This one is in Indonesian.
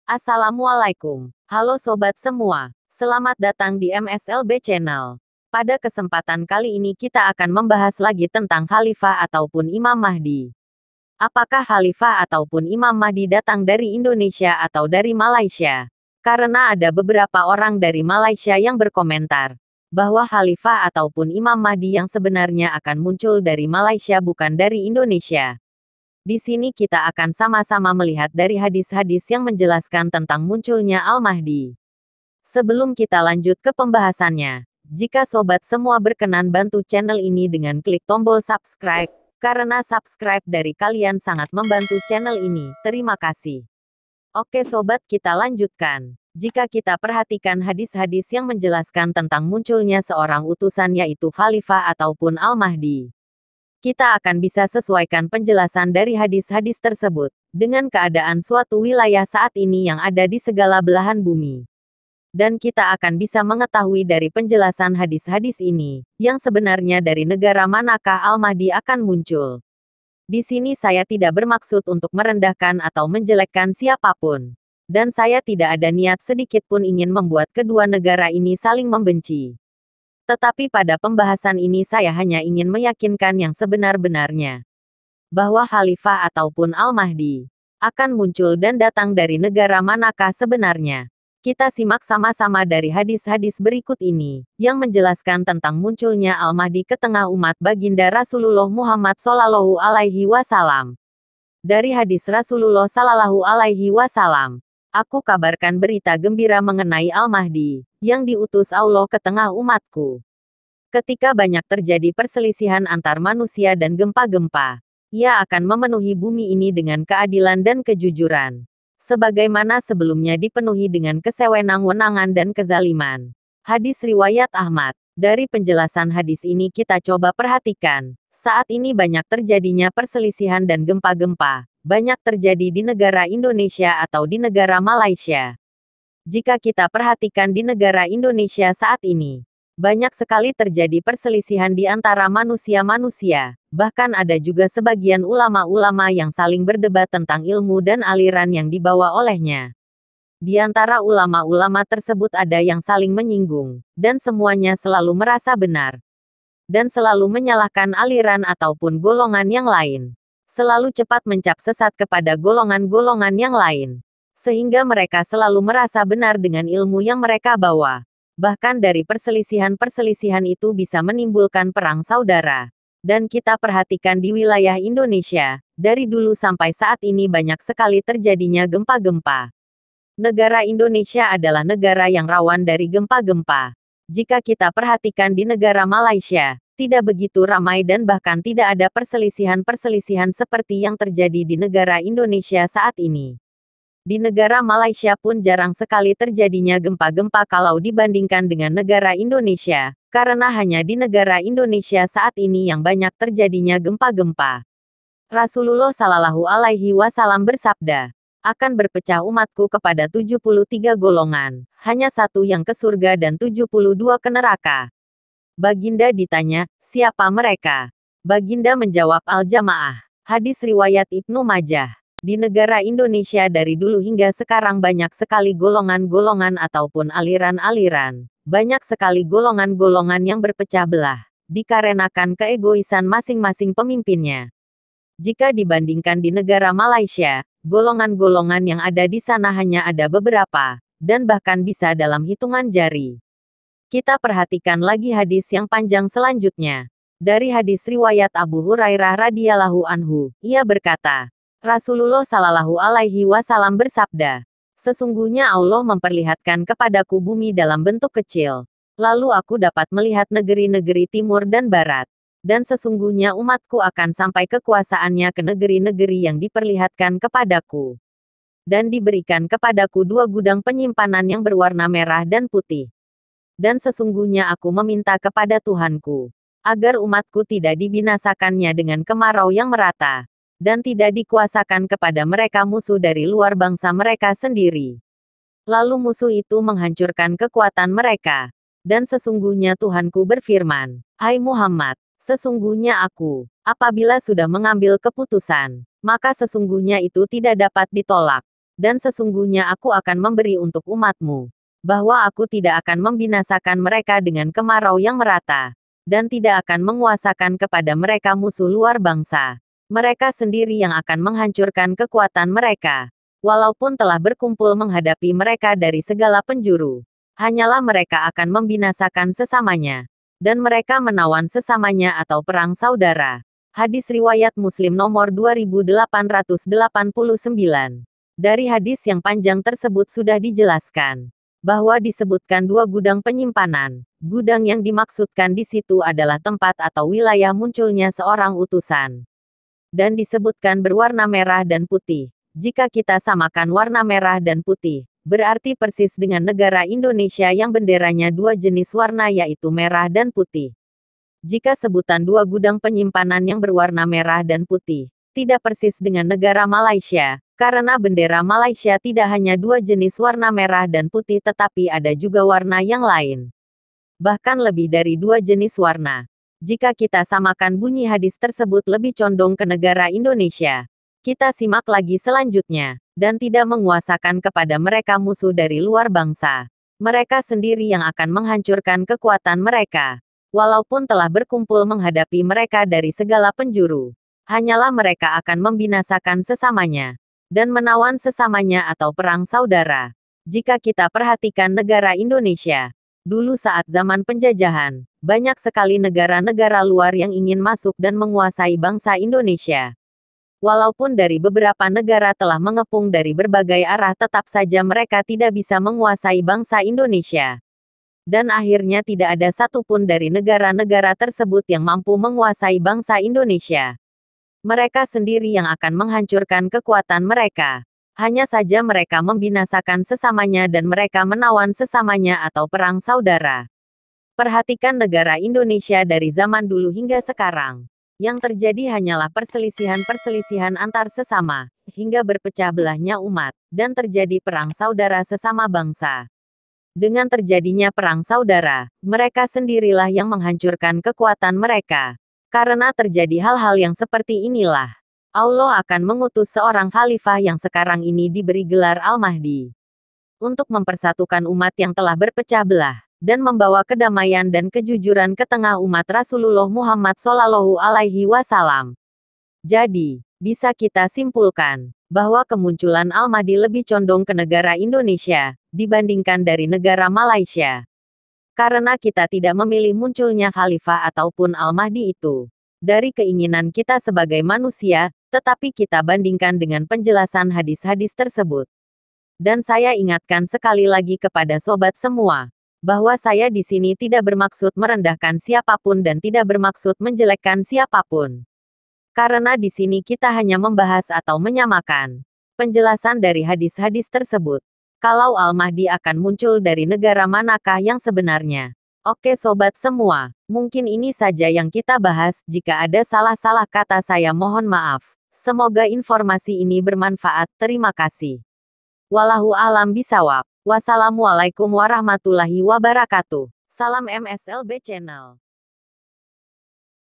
Assalamualaikum. Halo sobat semua. Selamat datang di MSLB Channel. Pada kesempatan kali ini kita akan membahas lagi tentang Khalifah ataupun Imam Mahdi. Apakah Khalifah ataupun Imam Mahdi datang dari Indonesia atau dari Malaysia? Karena ada beberapa orang dari Malaysia yang berkomentar bahwa Khalifah ataupun Imam Mahdi yang sebenarnya akan muncul dari Malaysia bukan dari Indonesia. Di sini kita akan sama-sama melihat dari hadis-hadis yang menjelaskan tentang munculnya Al-Mahdi. Sebelum kita lanjut ke pembahasannya, jika sobat semua berkenan bantu channel ini dengan klik tombol subscribe, karena subscribe dari kalian sangat membantu channel ini. Terima kasih. Oke sobat, kita lanjutkan. Jika kita perhatikan hadis-hadis yang menjelaskan tentang munculnya seorang utusan yaitu Khalifah ataupun Al-Mahdi, kita akan bisa sesuaikan penjelasan dari hadis-hadis tersebut dengan keadaan suatu wilayah saat ini yang ada di segala belahan bumi. Dan kita akan bisa mengetahui dari penjelasan hadis-hadis ini, yang sebenarnya dari negara manakah Al-Mahdi akan muncul. Di sini saya tidak bermaksud untuk merendahkan atau menjelekkan siapapun. Dan saya tidak ada niat sedikit pun ingin membuat kedua negara ini saling membenci. Tetapi pada pembahasan ini saya hanya ingin meyakinkan yang sebenar-benarnya. Bahwa Khalifah ataupun Al-Mahdi akan muncul dan datang dari negara manakah sebenarnya. Kita simak sama-sama dari hadis-hadis berikut ini, yang menjelaskan tentang munculnya Al-Mahdi ke tengah umat baginda Rasulullah Muhammad Shallallahu Alaihi Wasallam. Dari hadis Rasulullah Shallallahu Alaihi Wasallam, aku kabarkan berita gembira mengenai Al-Mahdi, yang diutus Allah ke tengah umatku. Ketika banyak terjadi perselisihan antar manusia dan gempa-gempa, ia akan memenuhi bumi ini dengan keadilan dan kejujuran. Sebagaimana sebelumnya dipenuhi dengan kesewenang-wenangan dan kezaliman. Hadis riwayat Ahmad. Dari penjelasan hadis ini kita coba perhatikan, saat ini banyak terjadinya perselisihan dan gempa-gempa, banyak terjadi di negara Indonesia atau di negara Malaysia. Jika kita perhatikan di negara Indonesia saat ini, banyak sekali terjadi perselisihan di antara manusia-manusia, bahkan ada juga sebagian ulama-ulama yang saling berdebat tentang ilmu dan aliran yang dibawa olehnya. Di antara ulama-ulama tersebut ada yang saling menyinggung, dan semuanya selalu merasa benar. Dan selalu menyalahkan aliran ataupun golongan yang lain. Selalu cepat mencap sesat kepada golongan-golongan yang lain. Sehingga mereka selalu merasa benar dengan ilmu yang mereka bawa. Bahkan dari perselisihan-perselisihan itu bisa menimbulkan perang saudara. Dan kita perhatikan di wilayah Indonesia, dari dulu sampai saat ini banyak sekali terjadinya gempa-gempa. Negara Indonesia adalah negara yang rawan dari gempa-gempa. Jika kita perhatikan di negara Malaysia, tidak begitu ramai dan bahkan tidak ada perselisihan-perselisihan seperti yang terjadi di negara Indonesia saat ini. Di negara Malaysia pun jarang sekali terjadinya gempa-gempa kalau dibandingkan dengan negara Indonesia, karena hanya di negara Indonesia saat ini yang banyak terjadinya gempa-gempa. Rasulullah Shallallahu Alaihi Wasallam bersabda, akan berpecah umatku kepada 73 golongan, hanya satu yang ke surga dan 72 ke neraka. Baginda ditanya, siapa mereka? Baginda menjawab Al-Jamaah. Hadis riwayat Ibnu Majah. Di negara Indonesia dari dulu hingga sekarang banyak sekali golongan-golongan ataupun aliran-aliran. Banyak sekali golongan-golongan yang berpecah belah, dikarenakan keegoisan masing-masing pemimpinnya. Jika dibandingkan di negara Malaysia, golongan-golongan yang ada di sana hanya ada beberapa, dan bahkan bisa dalam hitungan jari. Kita perhatikan lagi hadis yang panjang selanjutnya. Dari hadis riwayat Abu Hurairah radhiyallahu anhu, ia berkata, Rasulullah Shallallahu Alaihi Wasallam bersabda, sesungguhnya Allah memperlihatkan kepadaku bumi dalam bentuk kecil. Lalu aku dapat melihat negeri-negeri timur dan barat. Dan sesungguhnya umatku akan sampai kekuasaannya ke negeri-negeri yang diperlihatkan kepadaku. Dan diberikan kepadaku 2 gudang penyimpanan yang berwarna merah dan putih. Dan sesungguhnya aku meminta kepada Tuhanku, agar umatku tidak dibinasakannya dengan kemarau yang merata. Dan tidak dikuasakan kepada mereka musuh dari luar bangsa mereka sendiri. Lalu musuh itu menghancurkan kekuatan mereka. Dan sesungguhnya Tuhanku berfirman, hai Muhammad, sesungguhnya aku, apabila sudah mengambil keputusan, maka sesungguhnya itu tidak dapat ditolak. Dan sesungguhnya aku akan memberi untuk umatmu, bahwa aku tidak akan membinasakan mereka dengan kemarau yang merata, dan tidak akan menguasakan kepada mereka musuh luar bangsa. Mereka sendiri yang akan menghancurkan kekuatan mereka. Walaupun telah berkumpul menghadapi mereka dari segala penjuru, hanyalah mereka akan membinasakan sesamanya. Dan mereka menawan sesamanya atau perang saudara. Hadis riwayat Muslim nomor 2889. Dari hadis yang panjang tersebut sudah dijelaskan bahwa disebutkan dua gudang penyimpanan. Gudang yang dimaksudkan di situ adalah tempat atau wilayah munculnya seorang utusan. Dan disebutkan berwarna merah dan putih. Jika kita samakan warna merah dan putih, berarti persis dengan negara Indonesia yang benderanya dua jenis warna yaitu merah dan putih. Jika sebutan dua gudang penyimpanan yang berwarna merah dan putih, tidak persis dengan negara Malaysia, karena bendera Malaysia tidak hanya dua jenis warna merah dan putih tetapi ada juga warna yang lain. Bahkan lebih dari dua jenis warna. Jika kita samakan bunyi hadis tersebut lebih condong ke negara Indonesia. Kita simak lagi selanjutnya, dan tidak menguasakan kepada mereka musuh dari luar bangsa. Mereka sendiri yang akan menghancurkan kekuatan mereka. Walaupun telah berkumpul menghadapi mereka dari segala penjuru. Hanyalah mereka akan membinasakan sesamanya. Dan menawan sesamanya atau perang saudara. Jika kita perhatikan negara Indonesia. Dulu saat zaman penjajahan, banyak sekali negara-negara luar yang ingin masuk dan menguasai bangsa Indonesia. Walaupun dari beberapa negara telah mengepung dari berbagai arah tetap saja mereka tidak bisa menguasai bangsa Indonesia. Dan akhirnya tidak ada satupun dari negara-negara tersebut yang mampu menguasai bangsa Indonesia. Mereka sendiri yang akan menghancurkan kekuatan mereka. Hanya saja mereka membinasakan sesamanya dan mereka menawan sesamanya atau perang saudara. Perhatikan negara Indonesia dari zaman dulu hingga sekarang. Yang terjadi hanyalah perselisihan-perselisihan antar sesama, hingga berpecah belahnya umat, dan terjadi perang saudara sesama bangsa. Dengan terjadinya perang saudara, mereka sendirilah yang menghancurkan kekuatan mereka. Karena terjadi hal-hal yang seperti inilah, Allah akan mengutus seorang khalifah yang sekarang ini diberi gelar Al-Mahdi. Untuk mempersatukan umat yang telah berpecah belah. Dan membawa kedamaian dan kejujuran ke tengah umat Rasulullah Muhammad Shallallahu Alaihi Wasallam. Jadi, bisa kita simpulkan bahwa kemunculan Al-Mahdi lebih condong ke negara Indonesia dibandingkan dari negara Malaysia. Karena kita tidak memilih munculnya khalifah ataupun Al-Mahdi itu dari keinginan kita sebagai manusia, tetapi kita bandingkan dengan penjelasan hadis-hadis tersebut. Dan saya ingatkan sekali lagi kepada sobat semua, bahwa saya di sini tidak bermaksud merendahkan siapapun dan tidak bermaksud menjelekkan siapapun. Karena di sini kita hanya membahas atau menyamakan penjelasan dari hadis-hadis tersebut. Kalau Al-Mahdi akan muncul dari negara manakah yang sebenarnya? Oke sobat semua, mungkin ini saja yang kita bahas. Jika ada salah-salah kata saya mohon maaf. Semoga informasi ini bermanfaat. Terima kasih. Wallahu a'lam bishawab. Wassalamualaikum warahmatullahi wabarakatuh. Salam MSLB Channel.